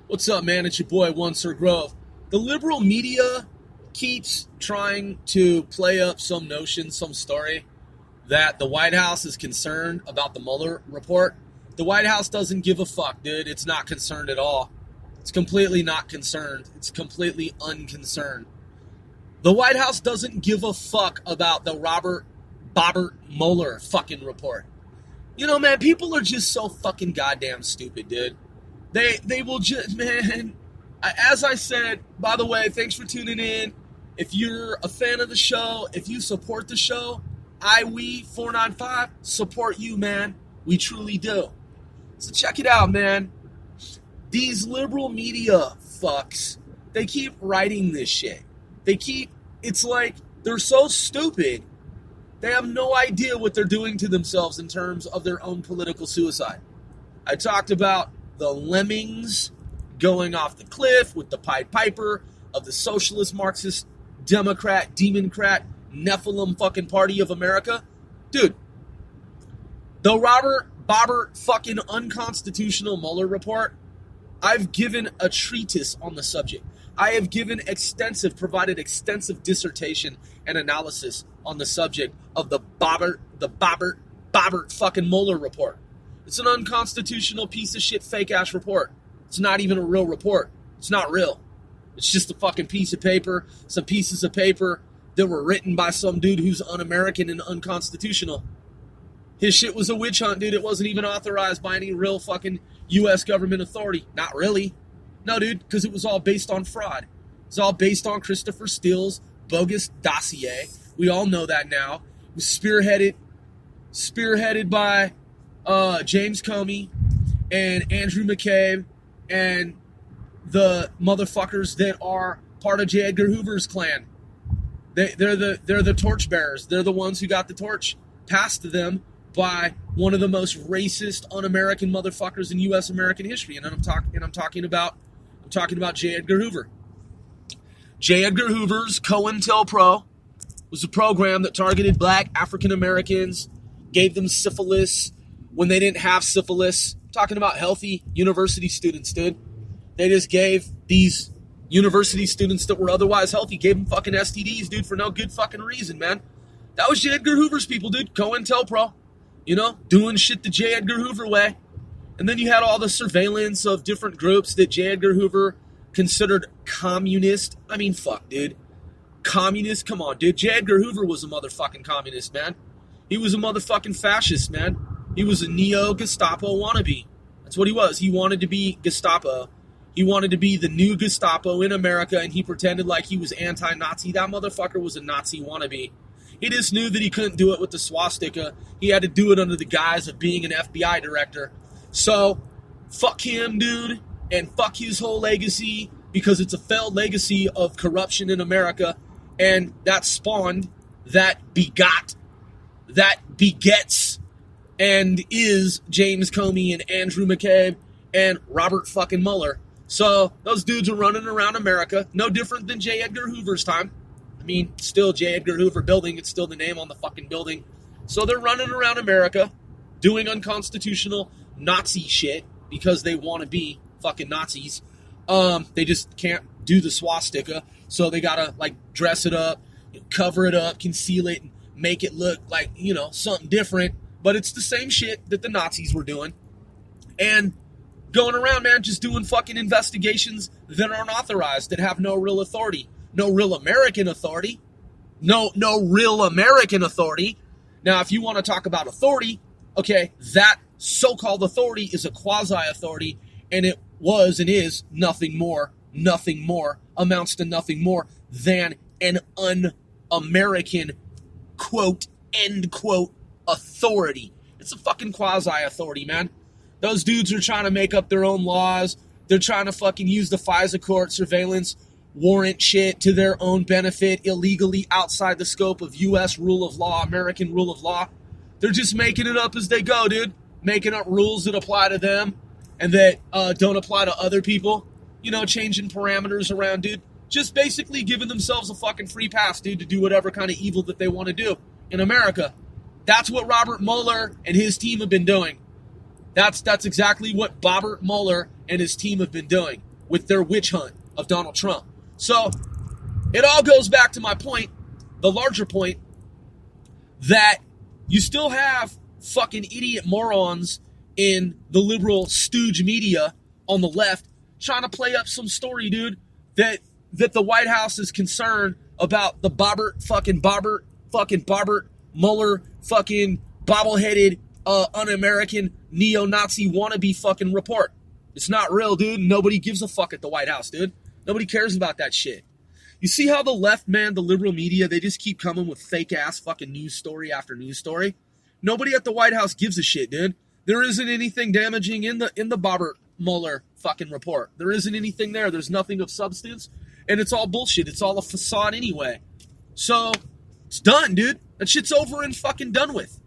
What's up, man? It's your boy, One Sir Grove. The liberal media keeps trying to play up some notion, some story that the White House is concerned about the Mueller report. The White House doesn't give a fuck, dude. It's not concerned at all. It's completely not concerned. It's completely unconcerned. The White House doesn't give a fuck about the Bobbert Mueller fucking report. You know, man, people are just so fucking goddamn stupid, dude. They will just, man, as I said, by the way, thanks for tuning in. If you're a fan of the show, if you support the show, we 495 support you, man. We truly do. So check it out, man. These liberal media fucks, they keep writing this shit. It's like they're so stupid, they have no idea what they're doing to themselves in terms of their own political suicide. I talked about the lemmings going off the cliff with the Pied Piper of the socialist, Marxist, Democrat, Democrat, Nephilim fucking party of America. Dude, the Bobbert fucking unconstitutional Mueller report, I've given a treatise on the subject. I have provided extensive dissertation and analysis on the subject of the Bobbert fucking Mueller report. It's an unconstitutional piece of shit, fake-ass report. It's not even a real report. It's not real. It's just a fucking piece of paper, some pieces of paper that were written by some dude who's un-American and unconstitutional. His shit was a witch hunt, dude. It wasn't even authorized by any real fucking U.S. government authority. Not really. No, dude, because it was all based on fraud. It's all based on Christopher Steele's bogus dossier. We all know that now. It was spearheaded by James Comey and Andrew McCabe and the motherfuckers that are part of J. Edgar Hoover's clan. They're the torchbearers. They're the ones who got the torch passed to them by one of the most racist, un-American motherfuckers in U.S. American history. And I'm talking about J. Edgar Hoover. J. Edgar Hoover's COINTEL Pro was a program that targeted black African Americans, gave them syphilis when they didn't have syphilis. I'm talking about healthy university students, dude. They just gave these university students that were otherwise healthy, gave them fucking STDs, dude, for no good fucking reason, man. That was J. Edgar Hoover's people, dude. COINTEL Pro. You know, doing shit the J. Edgar Hoover way. And then you had all the surveillance of different groups that J. Edgar Hoover considered communist. I mean, fuck, dude. Communist? Come on, dude. J. Edgar Hoover was a motherfucking communist, man. He was a motherfucking fascist, man. He was a neo-Gestapo wannabe. That's what he was. He wanted to be Gestapo. He wanted to be the new Gestapo in America, and he pretended like he was anti-Nazi. That motherfucker was a Nazi wannabe. He just knew that he couldn't do it with the swastika. He had to do it under the guise of being an FBI director. So, fuck him, dude, and fuck his whole legacy, because it's a failed legacy of corruption in America, and that spawned, that begets, and is James Comey and Andrew McCabe and Robert fucking Mueller. So, those dudes are running around America, no different than J. Edgar Hoover's time. I mean, still J. Edgar Hoover building, it's still the name on the fucking building. So they're running around America, doing unconstitutional Nazi shit, because they want to be fucking Nazis. They just can't do the swastika, so they gotta, like, dress it up, cover it up, conceal it, and make it look like, you know, something different. But it's the same shit that the Nazis were doing. And going around, man, just doing fucking investigations that aren't authorized, that have no real authority. No real American authority. No real American authority. Now, if you want to talk about authority, okay, that so-called authority is a quasi-authority, and it was and is nothing more, amounts to nothing more than an un-American, quote, end quote, authority. It's a fucking quasi-authority, man. Those dudes are trying to make up their own laws. They're trying to fucking use the FISA court surveillance warrant shit to their own benefit, illegally outside the scope of U.S. rule of law, American rule of law. They're just making it up as they go, dude. Making up rules that apply to them and that don't apply to other people. You know, changing parameters around, dude. Just basically giving themselves a fucking free pass, dude, to do whatever kind of evil that they want to do in America. That's what Robert Mueller and his team have been doing. That's exactly what Bobbert Mueller and his team have been doing. with their witch hunt of Donald Trump. So it all goes back to my point, the larger point, that you still have fucking idiot morons in the liberal stooge media on the left trying to play up some story, dude, that the White House is concerned about the Bobbert, Mueller, fucking bobbleheaded, un-American, neo-Nazi wannabe fucking report. It's not real, dude. Nobody gives a fuck at the White House, dude. Nobody cares about that shit. You see how the left, man, the liberal media, they just keep coming with fake-ass fucking news story after news story? Nobody at the White House gives a shit, dude. There isn't anything damaging in the Bobbert Mueller fucking report. There isn't anything there. There's nothing of substance, and it's all bullshit. It's all a facade anyway. So, it's done, dude. That shit's over and fucking done with.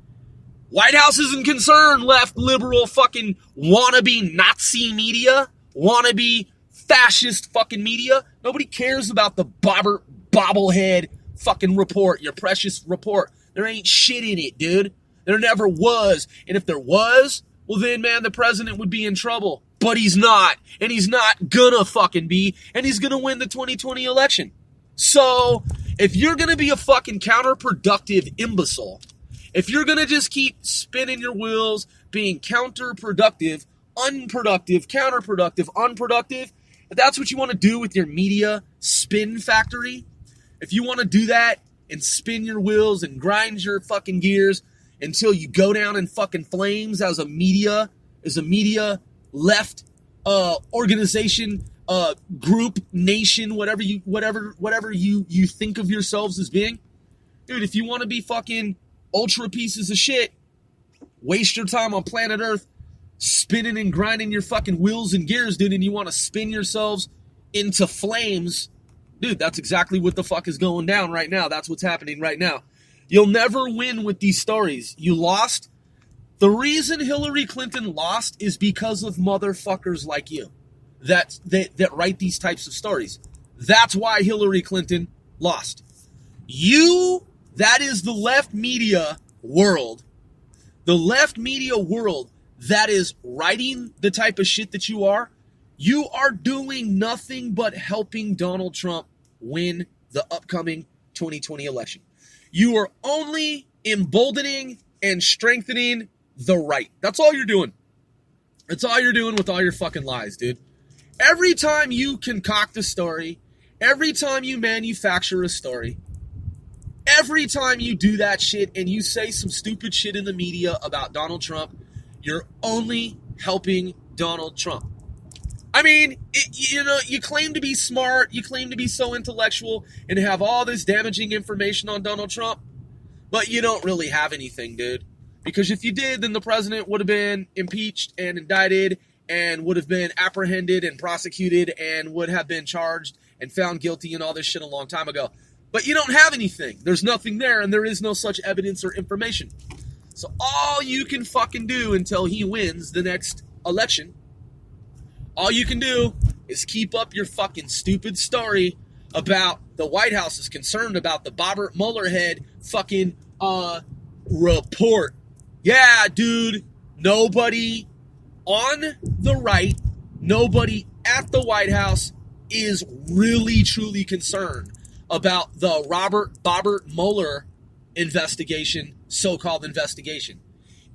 White House isn't concerned, left, liberal, fucking wannabe Nazi media, wannabe fascist fucking media. Nobody cares about the Bobbert bobblehead fucking report, your precious report. There ain't shit in it, dude. There never was. And if there was, well then, man, the president would be in trouble. But he's not. And he's not gonna fucking be. And he's gonna win the 2020 election. So, if you're gonna be a fucking counterproductive imbecile, if you're gonna just keep spinning your wheels, being counterproductive, unproductive, if that's what you want to do with your media spin factory, if you want to do that and spin your wheels and grind your fucking gears until you go down in fucking flames as a media left organization, group, nation, whatever you think of yourselves as being, dude, if you want to be fucking ultra pieces of shit, waste your time on planet Earth spinning and grinding your fucking wheels and gears, dude, and you want to spin yourselves into flames, dude, that's exactly what the fuck is going down right now. That's what's happening right now. You'll never win with these stories. You lost. The reason Hillary Clinton lost is because of motherfuckers like you that write these types of stories. That's why Hillary Clinton lost. That is the left media world. The left media world that is writing the type of shit that you are doing nothing but helping Donald Trump win the upcoming 2020 election. You are only emboldening and strengthening the right. That's all you're doing. That's all you're doing with all your fucking lies, dude. Every time you concoct a story, every time you manufacture a story, every time you do that shit and you say some stupid shit in the media about Donald Trump, you're only helping Donald Trump. I mean, you claim to be smart, you claim to be so intellectual, and have all this damaging information on Donald Trump, but you don't really have anything, dude. Because if you did, then the president would have been impeached and indicted and would have been apprehended and prosecuted and would have been charged and found guilty and all this shit a long time ago. But you don't have anything. There's nothing there, and there is no such evidence or information. So all you can fucking do until he wins the next election, all you can do is keep up your fucking stupid story about the White House is concerned about the Bobbert Mueller head fucking report. Yeah, dude, nobody on the right, nobody at the White House is really truly concerned about the Bobbert Mueller investigation, so-called investigation.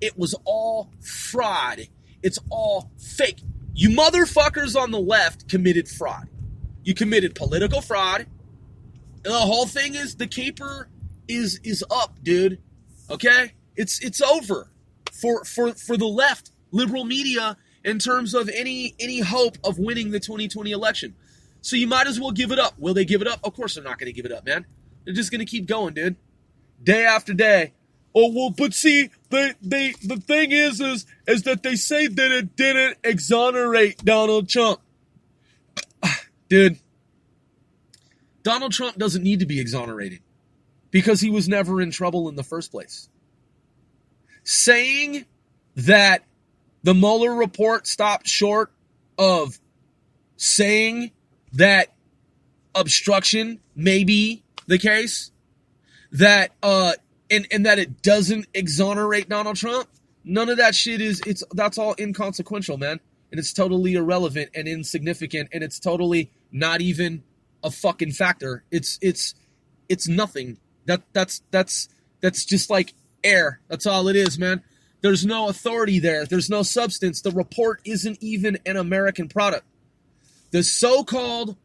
It was all fraud. It's all fake. You motherfuckers on the left committed fraud. You committed political fraud. The whole thing is the caper is up, dude. Okay? It's over for the left, liberal media, in terms of any hope of winning the 2020 election. So you might as well give it up. Will they give it up? Of course they're not going to give it up, man. They're just going to keep going, dude. Day after day. Oh, well, but see, the thing is that they say that it didn't exonerate Donald Trump. Dude, Donald Trump doesn't need to be exonerated because he was never in trouble in the first place. Saying that the Mueller report stopped short of saying that obstruction may be the case, that and that it doesn't exonerate Donald Trump, none of that shit that's all inconsequential, man. and it's totally irrelevant and insignificant, and it's totally not even a fucking factor. It's nothing. That's just like air. That's all it is, man. There's no authority there. There's no substance. The report isn't even an American product. The so-called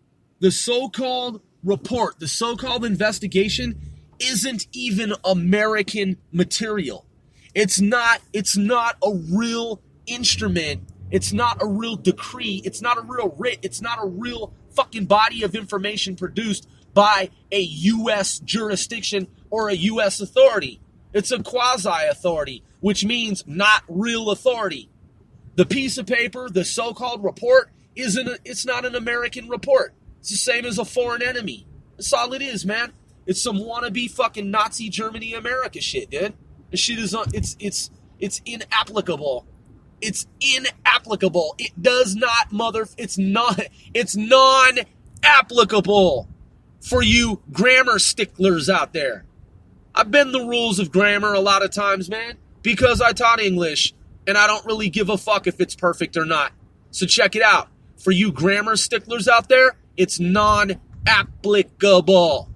report, the so-called investigation isn't even American material. It's not a real instrument. It's not a real decree. It's not a real writ. It's not a real fucking body of information produced by a U.S. jurisdiction or a U.S. authority. It's a quasi-authority, which means not real authority. The piece of paper, the so-called report, it's not an American report. It's the same as a foreign enemy. That's all it is, man. It's some wannabe fucking Nazi Germany America shit, dude. This shit is it's inapplicable. It's inapplicable. It does not it's non-applicable for you grammar sticklers out there. I bend the rules of grammar a lot of times, man, because I taught English and I don't really give a fuck if it's perfect or not. So check it out. For you grammar sticklers out there, it's non-applicable.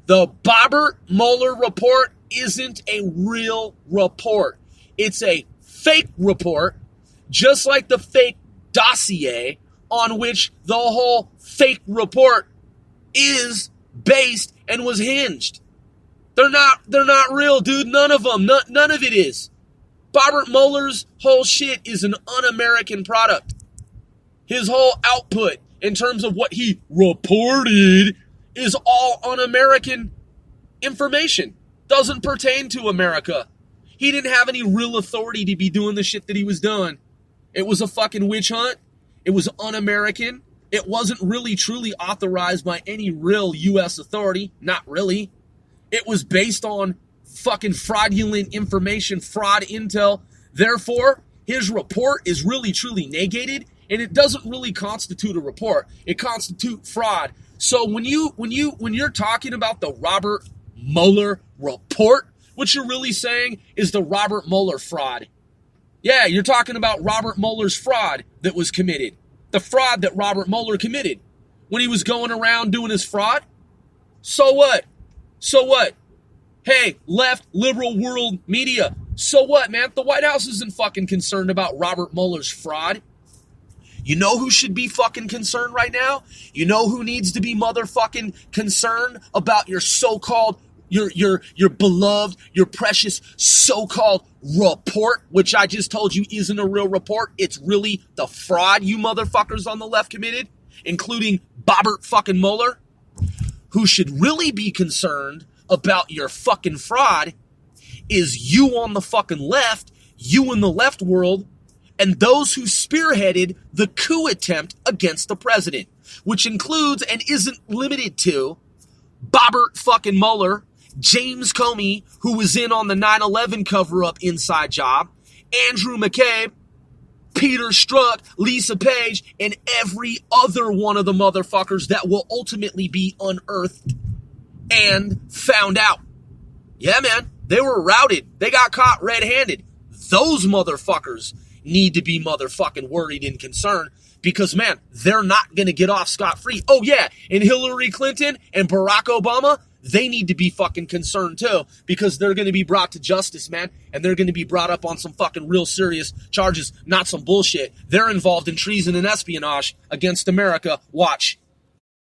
The Bobbert Mueller report isn't a real report. It's a fake report, just like the fake dossier on which the whole fake report is based and was hinged. They're not real, dude. None of them. None of it is. Bobbert Mueller's whole shit is an un-American product. His whole output in terms of what he reported is all un-American information. Doesn't pertain to America. He didn't have any real authority to be doing the shit that he was doing. It was a fucking witch hunt. It was un-American. It wasn't really truly authorized by any real U.S. authority. Not really. It was based on fucking fraudulent information, fraud intel. Therefore, his report is really truly negated, and it doesn't really constitute a report. It constitutes fraud. So when you're talking about the Robert Mueller report, what you're really saying is the Robert Mueller fraud. Yeah, you're talking about Robert Mueller's fraud that was committed. The fraud that Robert Mueller committed when he was going around doing his fraud. So what? So what? Hey, left liberal world media. So what, man? The White House isn't fucking concerned about Robert Mueller's fraud. You know who should be fucking concerned right now? You know who needs to be motherfucking concerned about your so-called, your beloved, your precious so-called report, which I just told you isn't a real report. It's really the fraud you motherfuckers on the left committed, including Bobbert fucking Mueller. Who should really be concerned about your fucking fraud is you on the fucking left, you in the left world, and those who spearheaded the coup attempt against the president, which includes and isn't limited to Bobbert fucking Mueller, James Comey, who was in on the 9/11 cover-up inside job, Andrew McCabe, Peter Strzok, Lisa Page, and every other one of the motherfuckers that will ultimately be unearthed and found out. Yeah, man, they were routed. They got caught red-handed. Those motherfuckers need to be motherfucking worried and concerned because, man, they're not going to get off scot-free. Oh, yeah, and Hillary Clinton and Barack Obama, they need to be fucking concerned too because they're going to be brought to justice, man, and they're going to be brought up on some fucking real serious charges, not some bullshit. They're involved in treason and espionage against America. Watch.